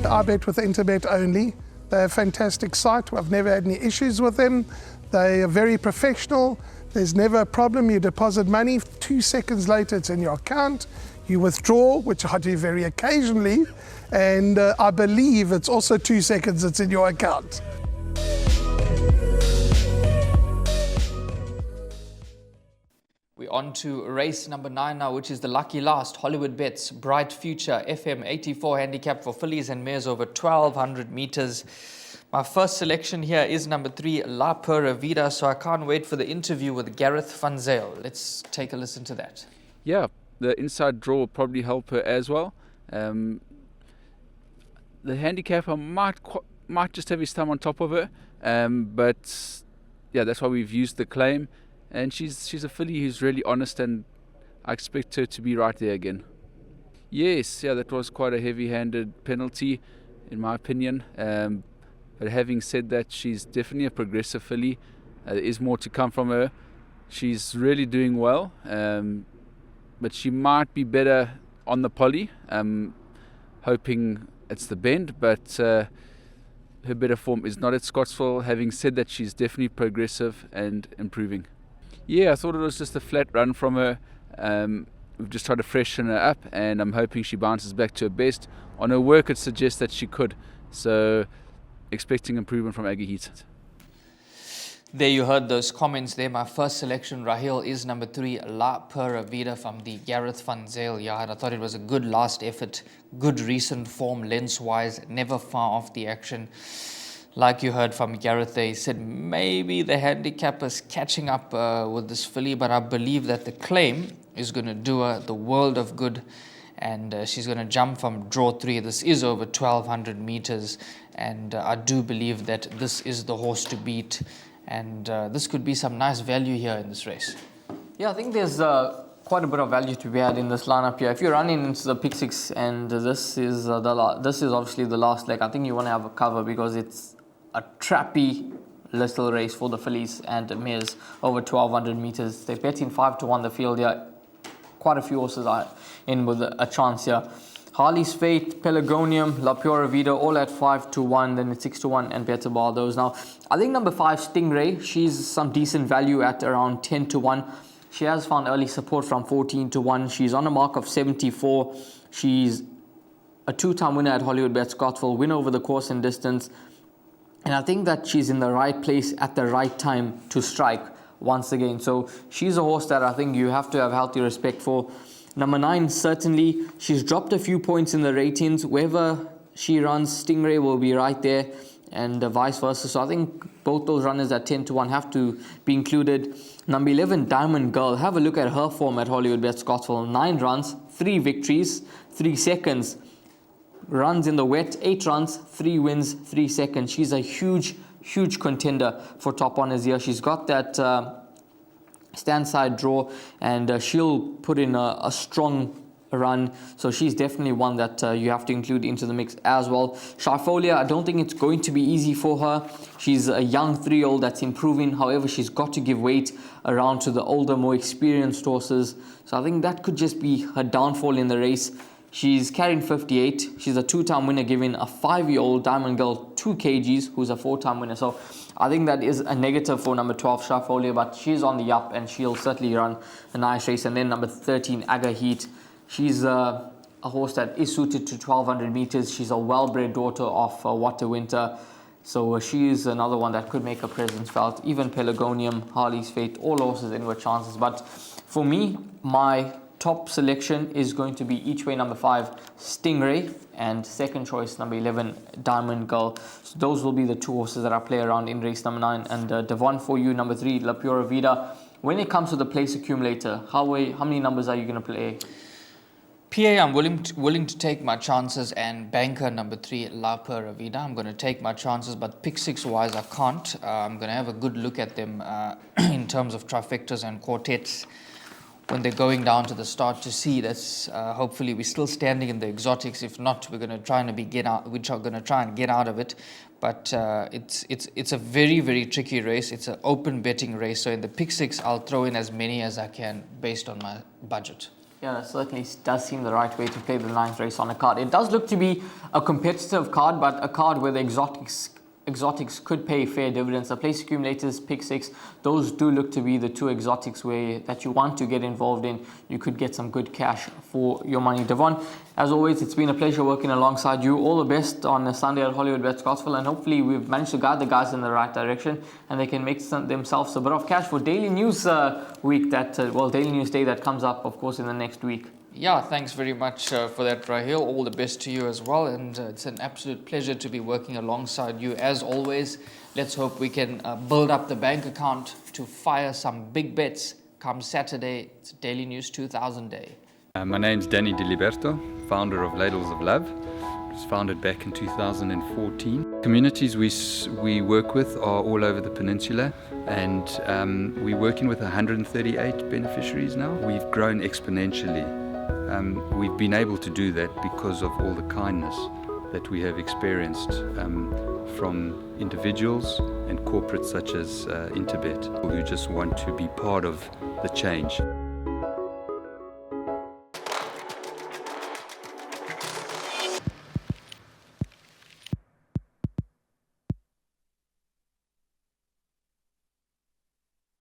I bet with Interbet only. They're a fantastic site. I've never had any issues with them. They are very professional. There's never a problem. You deposit money, 2 seconds later it's in your account. You withdraw, which I do very occasionally, and I believe it's also 2 seconds it's in your account. We're on to race number 9 now, which is the lucky last, Hollywoodbets Bright Future FM 84 handicap for fillies and mares over 1,200 meters. My first selection here is number 3, La Pura Vida, so I can't wait for the interview with Gareth van Zyl. Let's take a listen to that. Yeah, the inside draw will probably help her as well. The handicapper might just have his thumb on top of her, but yeah, that's why we've used the claim. And she's a filly who's really honest, and I expect her to be right there again. Yes, yeah, that was quite a heavy-handed penalty, in my opinion. But having said that, she's definitely a progressive filly. There is more to come from her. She's really doing well, but she might be better on the poly. Hoping it's the bend, but her better form is not at Scottsville. Having said that, she's definitely progressive and improving. Yeah, I thought it was just a flat run from her. We've just tried to freshen her up, and I'm hoping she bounces back to her best. On her work, it suggests that she could. So, expecting improvement from Aggie Heat. There you heard those comments there. My first selection, Rahil, is number 3, La Pura Vida from the Gareth van Zyl yard. I thought it was a good last effort, good recent form, lengthwise, never far off the action. Like you heard from Gareth there, he said maybe the handicap is catching up with this filly, but I believe that the claim is going to do her the world of good, and she's going to jump from draw 3. This is over 1,200 meters, and I do believe that this is the horse to beat, and this could be some nice value here in this race. Yeah, I think there's quite a bit of value to be had in this lineup here. If you're running into the pick 6, and this is obviously the last leg, I think you want to have a cover, because it's a trappy little race for the fillies and mares over 1,200 meters. They're betting 5-1 the field here. Quite a few horses are in with a chance here. Harley's Fate, Pelargonium, La Pura Vida, all at 5-1, then it's 6-1 and better bar those. Now, I think number 5, Stingray, she's some decent value at around 10-1. She has found early support from 14-1. She's on a mark of 74. She's a 2-time winner at Hollywoodbets Scottsville, win over the course and distance. And I think that she's in the right place at the right time to strike once again. So she's a horse that I think you have to have healthy respect for. Number 9, certainly, she's dropped a few points in the ratings. Wherever she runs, Stingray will be right there, and vice versa. So I think both those runners at 10-1 have to be included. Number 11, Diamond Girl. Have a look at her form at Hollywoodbets Scottsville. 9 runs, 3 victories, 3 seconds. Runs in the wet, 8 runs, 3 wins, 3 seconds. She's a huge contender for top honours here. She's got that stand side draw, and she'll put in a strong run. So she's definitely one that you have to include into the mix as well. Shyfolia, I don't think it's going to be easy for her. She's a young 3-year-old that's improving. However, she's got to give weight around to the older, more experienced horses. So I think that could just be her downfall in the race. She's carrying 58. She's a 2-time winner, giving a 5-year-old Diamond Girl 2 kgs, who's a 4-time winner. So I think that is a negative for number 12, Shyfolia, but she's on the up and she'll certainly run a nice race. And then number 13, Aga Heat. She's a horse that is suited to 1,200 meters. She's a well-bred daughter of Water Winter. So she is another one that could make a presence felt. Even Pelargonium, Harley's Fate, all horses in with chances. But for me, my top selection is going to be each way number 5, Stingray, and second choice number 11, Diamond Girl. So those will be the 2 horses that I play around in race number 9. And Devon, for you, number 3, La Pura Vida. When it comes to the place accumulator, how many numbers are you going to play? PA, I'm willing to take my chances and banker number 3, La Pura Vida. I'm going to take my chances, but pick 6 wise I can't. I'm going to have a good look at them in terms of trifectas and quartets when they're going down to the start to see. That's hopefully we're still standing in the exotics. If not, we're going to try and get out of it. But it's a very, very tricky race. It's an open betting race. So in the pick 6, I'll throw in as many as I can based on my budget. Yeah, that certainly does seem the right way to play the 9th race on a card. It does look to be a competitive card, but a card where the exotics could pay fair dividends. The place accumulators, pick 6, those do look to be the 2 exotics that you want to get involved in. You could get some good cash for your money. Devon, as always, it's been a pleasure working alongside you. All the best on a Sunday at Hollywoodbets Scottsville, and hopefully we've managed to guide the guys in the right direction and they can make themselves a bit of cash for Daily News week Daily News Day that comes up, of course, in the next week. Yeah, thanks very much for that, Rahil. All the best to you as well. And it's an absolute pleasure to be working alongside you as always. Let's hope we can build up the bank account to fire some big bets come Saturday. It's Daily News 2000 Day. My name's Danny Diliberto, founder of Ladles of Love. It was founded back in 2014. Communities we work with are all over the peninsula, and we're working with 138 beneficiaries now. We've grown exponentially. We've been able to do that because of all the kindness that we have experienced from individuals and corporates such as Interbet, who just want to be part of the change.